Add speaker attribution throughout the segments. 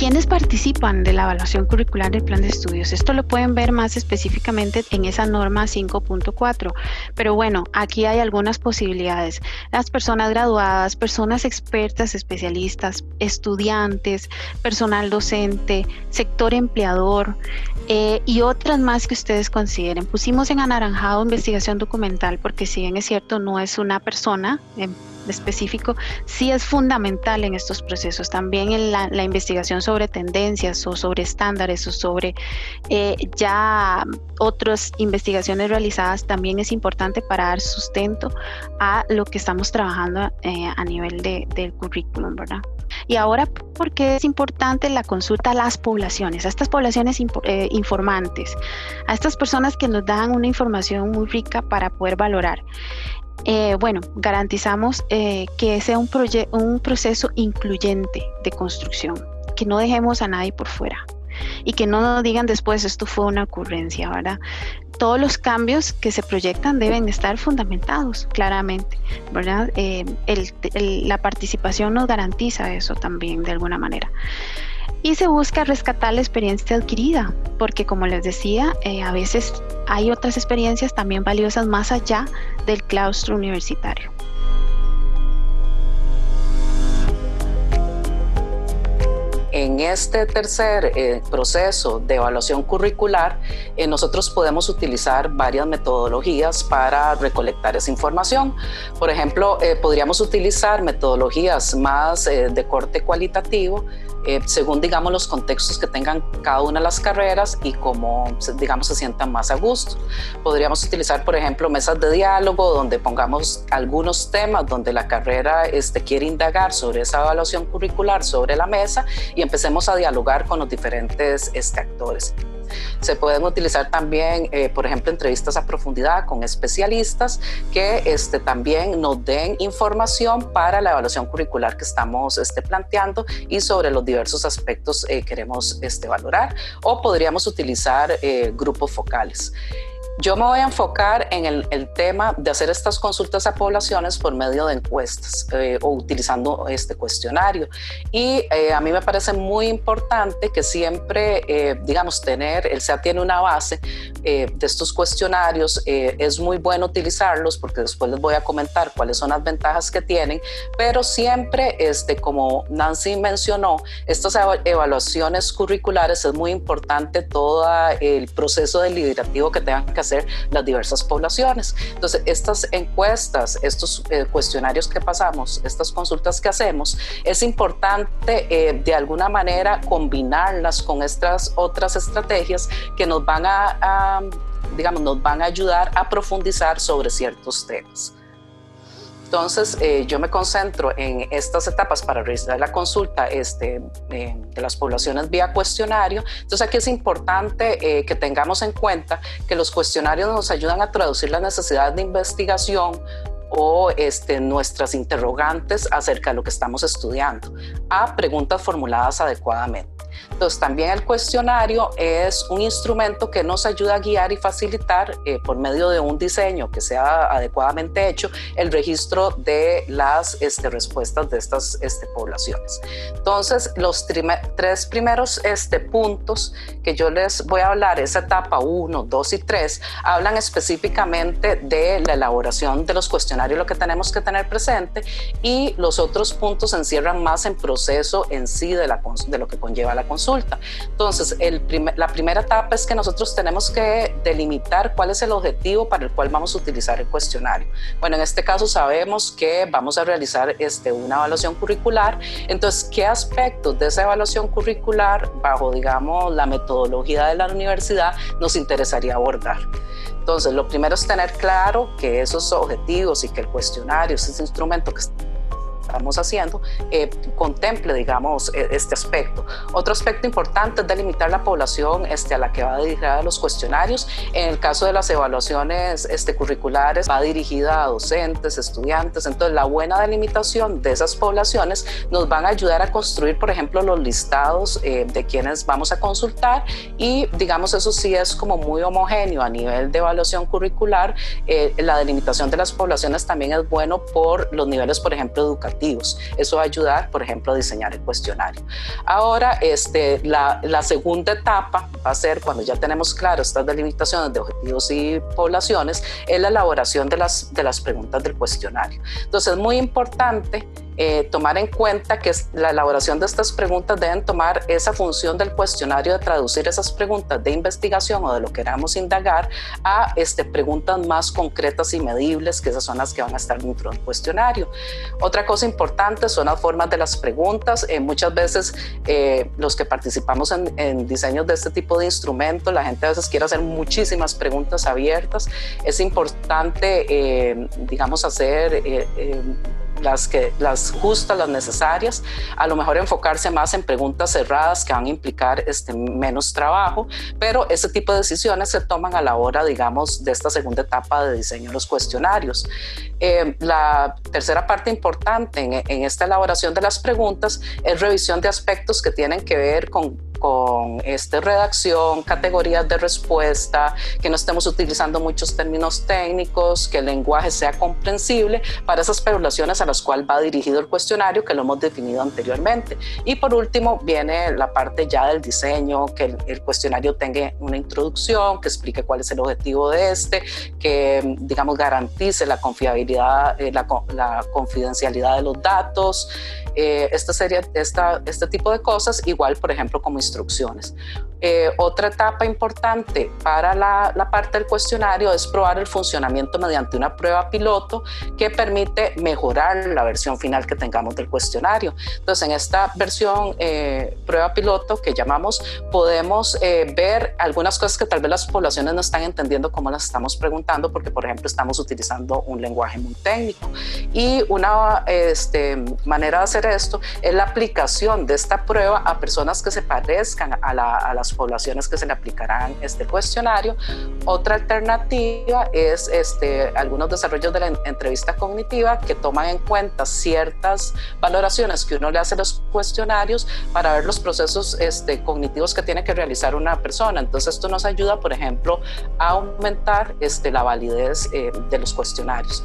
Speaker 1: ¿Quiénes participan de la evaluación curricular del plan de estudios? Esto lo pueden ver más específicamente en esa norma 5.4, pero bueno, aquí hay algunas posibilidades. Las personas graduadas, personas expertas, especialistas, estudiantes, personal docente, sector empleador y otras más que ustedes consideren. Pusimos en anaranjado investigación documental porque si bien es cierto, no es una persona específico, sí es fundamental en estos procesos. También en la investigación sobre tendencias o sobre estándares o sobre ya otras investigaciones realizadas también es importante para dar sustento a lo que estamos trabajando a nivel del currículum, ¿verdad? Y ahora, ¿por qué es importante la consulta a las poblaciones, a estas poblaciones informantes, a estas personas que nos dan una información muy rica para poder valorar? Bueno, garantizamos que sea un proceso incluyente de construcción, que no dejemos a nadie por fuera y que no nos digan después esto fue una ocurrencia, ¿verdad? Todos los cambios que se proyectan deben estar fundamentados claramente, ¿verdad? La participación nos garantiza eso también de alguna manera. Y se busca rescatar la experiencia adquirida, porque como les decía, a veces hay otras experiencias también valiosas más allá del claustro universitario.
Speaker 2: En este tercer proceso de evaluación curricular, nosotros podemos utilizar varias metodologías para recolectar esa información. Por ejemplo, podríamos utilizar metodologías más de corte cualitativo, según, digamos, los contextos que tengan cada una de las carreras y cómo, digamos, se sientan más a gusto. Podríamos utilizar, por ejemplo, mesas de diálogo donde pongamos algunos temas donde la carrera quiere indagar sobre esa evaluación curricular sobre la mesa y empecemos a dialogar con los diferentes actores. Se pueden utilizar también, por ejemplo, entrevistas a profundidad con especialistas que también nos den información para la evaluación curricular que estamos planteando y sobre los diversos aspectos que queremos valorar, o podríamos utilizar grupos focales. Yo me voy a enfocar en el tema de hacer estas consultas a poblaciones por medio de encuestas o utilizando este cuestionario. Y a mí me parece muy importante que siempre, digamos, el SEA tiene una base de estos cuestionarios. Es muy bueno utilizarlos porque después les voy a comentar cuáles son las ventajas que tienen, pero siempre, como Nancy mencionó, estas evaluaciones curriculares es muy importante todo el proceso deliberativo que tengan que hacer las diversas poblaciones. Entonces, estas encuestas, estos cuestionarios que pasamos, estas consultas que hacemos, es importante de alguna manera combinarlas con estas otras estrategias que nos van digamos, nos van a ayudar a profundizar sobre ciertos temas. Entonces, yo me concentro en estas etapas para realizar la consulta de las poblaciones vía cuestionario. Entonces, aquí es importante que tengamos en cuenta que los cuestionarios nos ayudan a traducir las necesidades de investigación o nuestras interrogantes acerca de lo que estamos estudiando a preguntas formuladas adecuadamente. Entonces, también el cuestionario es un instrumento que nos ayuda a guiar y facilitar por medio de un diseño que sea adecuadamente hecho el registro de las respuestas de estas poblaciones. Entonces, los tres primeros puntos que yo les voy a hablar, esa etapa 1, 2 y 3, hablan específicamente de la elaboración de los cuestionarios, lo que tenemos que tener presente, y los otros puntos se encierran más en proceso en sí de lo que conlleva la consulta. Entonces, la primera etapa es que nosotros tenemos que delimitar cuál es el objetivo para el cual vamos a utilizar el cuestionario. Bueno, en este caso sabemos que vamos a realizar una evaluación curricular. Entonces, ¿qué aspectos de esa evaluación curricular, bajo, digamos, la metodología de la universidad, nos interesaría abordar? Entonces, lo primero es tener claro que esos objetivos y que el cuestionario es ese instrumento que estamos haciendo, contemple, digamos, este aspecto. Otro aspecto importante es delimitar la población a la que va dirigida los cuestionarios. En el caso de las evaluaciones curriculares, va dirigida a docentes, estudiantes. Entonces, la buena delimitación de esas poblaciones nos van a ayudar a construir, por ejemplo, los listados de quienes vamos a consultar, y, digamos, eso sí es como muy homogéneo a nivel de evaluación curricular. La delimitación de las poblaciones también es bueno por los niveles, por ejemplo, educativos objetivos. Eso va a ayudar, por ejemplo, a diseñar el cuestionario. Ahora, la segunda etapa va a ser, cuando ya tenemos claro estas delimitaciones de objetivos y poblaciones, es la elaboración de las preguntas del cuestionario. Entonces, es muy importante tomar en cuenta que la elaboración de estas preguntas deben tomar esa función del cuestionario de traducir esas preguntas de investigación o de lo que queramos indagar a preguntas más concretas y medibles, que esas son las que van a estar dentro del cuestionario. Otra cosa importante son las formas de las preguntas. Muchas veces los que participamos en diseños de este tipo de instrumentos, la gente a veces quiere hacer muchísimas preguntas abiertas. Es importante, digamos, hacer las justas, las necesarias, a lo mejor enfocarse más en preguntas cerradas que van a implicar menos trabajo, pero ese tipo de decisiones se toman a la hora, digamos, de esta segunda etapa de diseño de los cuestionarios. La tercera parte importante en esta elaboración de las preguntas es revisión de aspectos que tienen que ver con redacción, categorías de respuesta, que no estemos utilizando muchos términos técnicos, que el lenguaje sea comprensible para esas poblaciones a las cuales va dirigido el cuestionario, que lo hemos definido anteriormente. Y por último viene la parte ya del diseño, que el cuestionario tenga una introducción, que explique cuál es el objetivo de que, digamos, garantice la confiabilidad, la confidencialidad de los datos. Este tipo de cosas, igual, por ejemplo, como instrucciones. Otra etapa importante para la parte del cuestionario es probar el funcionamiento mediante una prueba piloto que permite mejorar la versión final que tengamos del cuestionario. Entonces, en esta versión prueba piloto que llamamos, podemos ver algunas cosas que tal vez las poblaciones no están entendiendo cómo las estamos preguntando, porque, por ejemplo, estamos utilizando un lenguaje muy técnico. Y una manera de hacer esto es la aplicación de esta prueba a personas que se parezcan a las poblaciones que se le aplicarán este cuestionario. Otra alternativa es algunos desarrollos de la entrevista cognitiva que toman en cuenta ciertas valoraciones que uno le hace a los cuestionarios para ver los procesos cognitivos que tiene que realizar una persona. Entonces esto nos ayuda, por ejemplo, a aumentar la validez de los cuestionarios.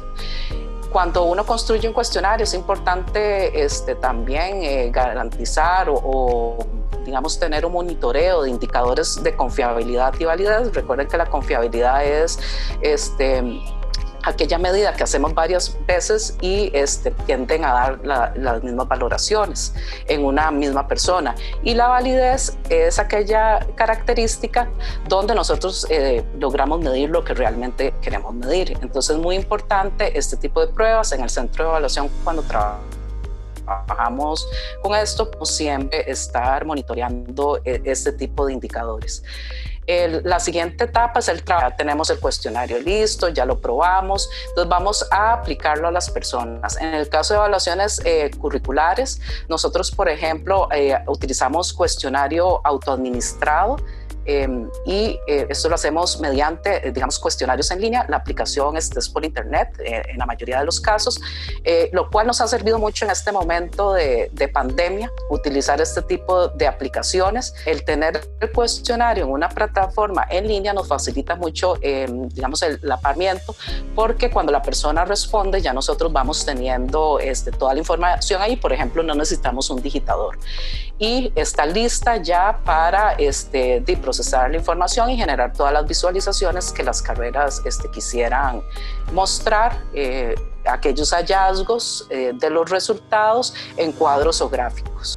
Speaker 2: Cuando uno construye un cuestionario es importante también garantizar o digamos, tener un monitoreo de indicadores de confiabilidad y validez. Recuerden que la confiabilidad es aquella medida que hacemos varias veces y tienden a dar las mismas valoraciones en una misma persona. Y la validez es aquella característica donde nosotros logramos medir lo que realmente queremos medir. Entonces es muy importante este tipo de pruebas en el centro de evaluación cuando trabajamos con esto, siempre estar monitoreando este tipo de indicadores. La siguiente etapa es el trabajo. Ya tenemos el cuestionario listo, ya lo probamos, entonces vamos a aplicarlo a las personas. En el caso de evaluaciones curriculares, nosotros, por ejemplo, utilizamos cuestionario autoadministrado. Y esto lo hacemos mediante, digamos, cuestionarios en línea. La aplicación es por internet en la mayoría de los casos, lo cual nos ha servido mucho en este momento de pandemia, utilizar este tipo de aplicaciones. El tener el cuestionario en una plataforma en línea nos facilita mucho, digamos, el apamiento, porque cuando la persona responde ya nosotros vamos teniendo toda la información ahí. Por ejemplo, no necesitamos un digitador y está lista ya para procesar la información y generar todas las visualizaciones que las carreras quisieran mostrar, aquellos hallazgos de los resultados en cuadros o gráficos.